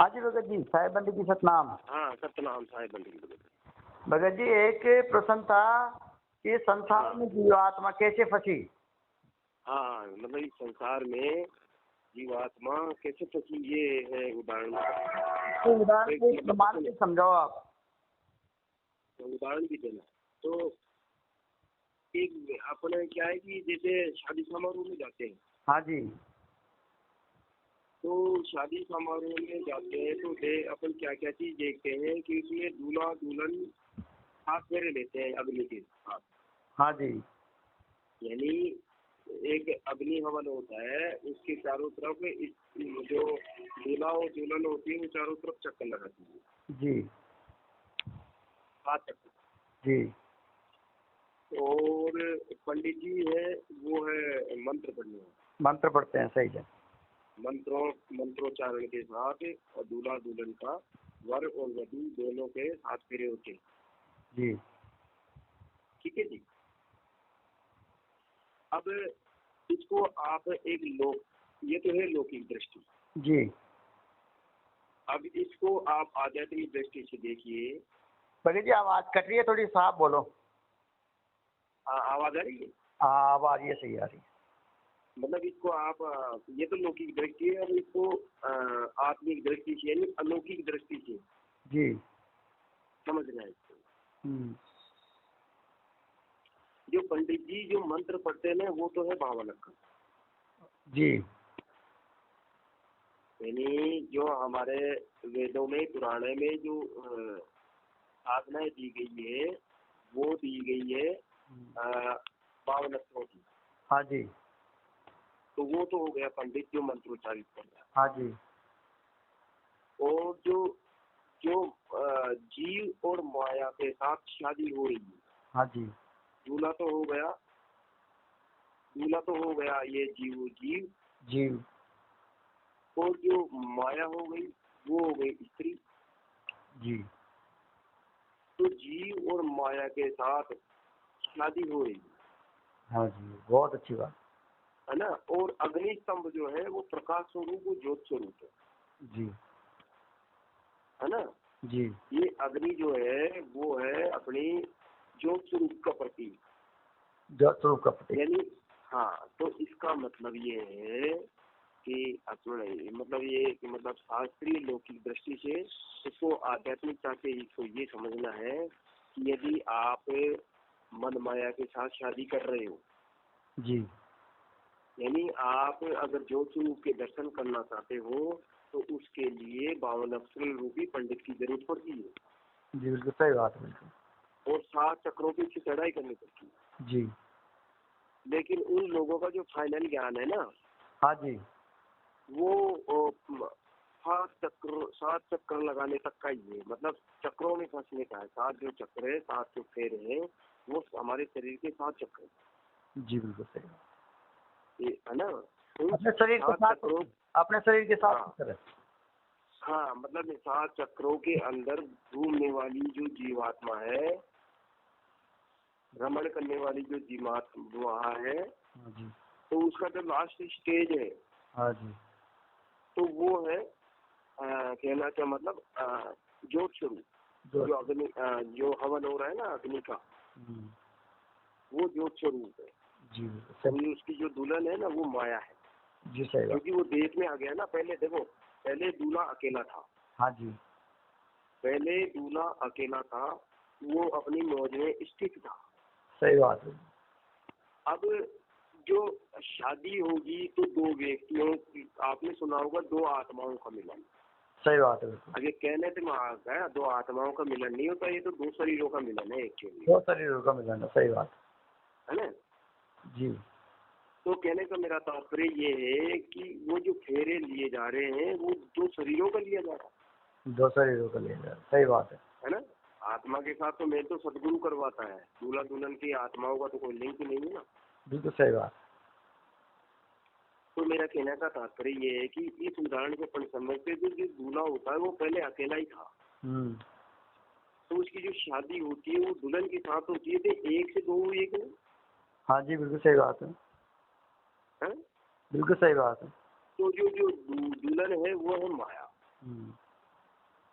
हाँ जी भगत जी, साहेब बंदी की सतनाम। हाँ सतनाम साहेब बंदी की भगत। भगत जी एक प्रश्न था कि संसार में जीवात्मा कैसे फंसी। हाँ मतलब इस संसार में जीवात्मा कैसे फंसी, ये है उदाहरण। तो उदाहरण को प्रमाण से समझाओ आप। उदाहरण भी देना तो एक अपने क्या है कि जैसे शादी समारोह में जाते हैं। हाँ जी। तो शादी समारोह में जाते हैं तो अपन क्या क्या चीज देखते हैं कि उसमें दूल्हा दुल्हन हाथ फेरे लेते हैं अग्नि के साथ। हाँ जी। यानी एक अग्नि हवन होता है, उसके चारों तरफ जो दूल्हा और दुल्हन होती है वो चारों तरफ चक्कर लगाती है जी। 7 चक्कर। जी। और पंडित जी है वो है मंत्र पढ़ते हैं, सही है। मंत्रोच्चारण के साथ और दूल्हा दुल्हन का वर और वधू दोनों के हाथ फेरे होते हैं। जी। ठीक है जी। अब इसको आप ये तो है लौकिक दृष्टि जी। अब इसको आप आध्यात्मिक दृष्टि से देखिए। भगत जी आवाज कट रही है, थोड़ी साफ बोलो। आवाज आ रही है? हाँ अब आ रही है, सही आ रही है। मतलब इसको आप ये तो लौकिक दृष्टि है, अब इसको आत्मिक दृष्टि से यानी अलौकिक दृष्टि से जी समझना है इसको। जो पंडित जी जो मंत्र पढ़ते हैं वो तो है भावालंकार जी। यानी जो हमारे वेदों में पुराणे में जो साधनाएं दी गई है वो दी गई है भावालंकारों की। हाँ जी। तो वो तो हो गया पंडित जो मंत्रोच्चारित कर रहा है। हाँ जी। और जो जो जीव और माया के साथ शादी हो रही है। हाँ जी। दूल्हा तो हो गया ये जीव जीव। और जो माया हो गई वो हो गई स्त्री। जी। तो जीव और माया के साथ शादी हो रही है। हाँ जी, बहुत अच्छी बात है ना। और अग्नि स्तंभ जो है वो प्रकाश स्वरूप, वो ज्योत स्वरूप है। जी। है ना जी। ये अग्नि जो है वो है अपनी ज्योत स्वरूप का प्रतीक, ज्योत स्वरूप का प्रतीक। यानी हाँ। तो इसका मतलब ये है कि मतलब शास्त्रीय लौकिक दृष्टि से इसको आध्यात्मिकता से इसको ये समझना है कि यदि आप मन माया के साथ शादी कर रहे हो जी। यानी आप अगर ज्योत स्वरूप के दर्शन करना चाहते हो तो उसके लिए 52 अक्षर रूपी पंडित की जरूरत पड़ती है। जी बिल्कुल सही बात है, बिल्कुल। और 7 चक्रों की चढ़ाई करनी पड़ती है। जी। लेकिन उन लोगों का जो फाइनल ज्ञान है ना, हाँ जी, वो 7 चक्कर लगाने तक का ही है। मतलब चक्रों में फंसने का है। 7 जो चक्र है, 7 जो फेरे हैं वो हमारे शरीर के 7 चक्र हैं। जी बिल्कुल सही है ना। अपने शरीर के साथ चक्रों अपने शरीर के साथ हाँ मतलब 7 चक्रों के अंदर घूमने वाली जो जीवात्मा है, भ्रमण करने वाली जो जीवात्मा है, जी। तो उसका जो लास्ट स्टेज है, हाँ जी, तो वो है कहना क्या मतलब ज्योत स्वरूप। जो अग्नि जो हवन हो रहा है ना अग्नि का, वो ज्योत स्वरूप है। जी तो उसकी जो दुल्हन है ना वो माया है। जी सही। क्योंकि वो देश में आ गया ना। पहले देखो, पहले दूल्हा अकेला था। हाँ जी। पहले दूल्हा अकेला था, वो अपनी मौज में स्थित था। सही बात है। अब जो शादी होगी तो 2 व्यक्तियों की, आपने सुना होगा 2 आत्माओं का मिलन। सही बात है। अगर कहने से महाग 2 आत्माओं का मिलन नहीं होता, ये तो 2 शरीरों का मिलन है। एक्चुअली 2 शरीरों का मिलन है, सही बात है ना जी। तो कहने का मेरा तात्पर्य ये है कि वो जो फेरे लिए जा रहे हैं वो 2 शरीरों का लिया जा रहा है। 2 शरीरों का लिया जा रहा है, सही बात है ना। आत्मा के साथ तो मैं तो सदगुरु करवाता है, दूल्हा दुल्हन की आत्माओं का तो कोई लिंक नहीं है ना। बिल्कुल सही बात। तो मेरा कहने का तात्पर्य ये है कि इस उदाहरण को अपन समझते जो दूल्हा होता है वो पहले अकेला ही था। तो उसकी जो शादी होती है वो दुल्हन के साथ होती है, तो 1 से 2 हुए कि नहीं? हाँ जी बिल्कुल सही बात है। बिल्कुल सही बात है। तो जो दुल्हन है वो है माया।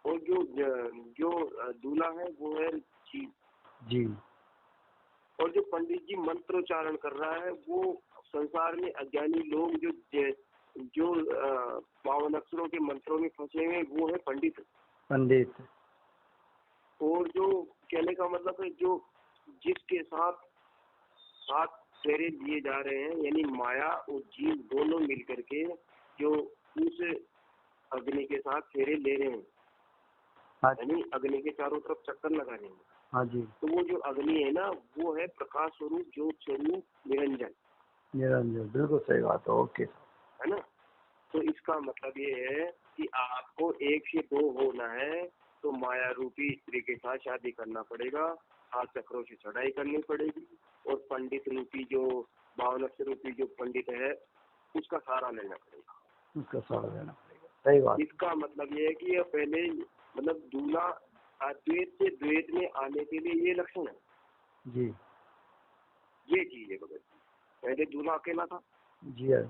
और जो दूल्हा है वो है जीव। जी और जो पंडित जी मंत्रोच्चारण कर रहा है वो संसार में अज्ञानी लोग जो पावन अक्षरों के मंत्रों में फंसे हुए वो है पंडित। पंडित। और जो कहने का मतलब है जो जिसके साथ साथ फेरे लिए जा रहे हैं यानी माया और जीव दोनों मिल करके जो उस अग्नि के साथ फेरे ले रहे हैं, हाँ यानी अग्नि के चारों तरफ चक्कर लगा रहे हैं। हाँ जी। तो वो जो अग्नि है ना वो है प्रकाश स्वरूप, ज्योत स्वरूप, निरंजन। निरंजन, बिल्कुल सही बात है। ओके है ना। तो इसका मतलब ये है कि आपको एक से दो होना है तो माया रूपी स्त्री के साथ शादी करना पड़ेगा, 7 चक्रों से चढ़ाई करनी पड़ेगी और पंडित रूपी जो 52 अक्षर रूपी जो पंडित है उसका सहारा लेना पड़ेगा। उसका सहारा लेना पड़ेगा। सही बात। इसका मतलब ये है कि ये पहले मतलब दूल्हा अद्वैत से द्वैत में आने के लिए ये लक्षण है जी ये चीज है। भगत जी पहले दूल्हा अकेला था जी है।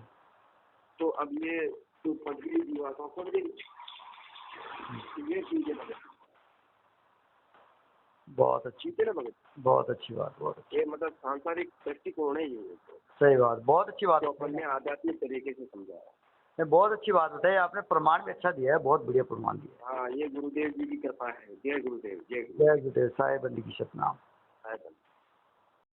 तो अब ये तो पगड़ी दीवा का पड़ गई, ये चीज है भगत। बहुत अच्छी, ठीक है ना भगत, बहुत अच्छी बात, बहुत अच्छी। ये मतलब सांसारिक दृष्टिकोण है ये। सही बात, बहुत अच्छी बात। तो अपन ने आध्यात्मिक तरीके से समझाया। बहुत अच्छी बात बताई आपने, प्रमाण भी अच्छा दिया है, बहुत बढ़िया प्रमाण दिया है। हाँ ये गुरुदेव जी की कृपा है। जय गुरुदेव, जय जय गुरुदेव। साहेब बंदी की सतनाम। गुरुदेव।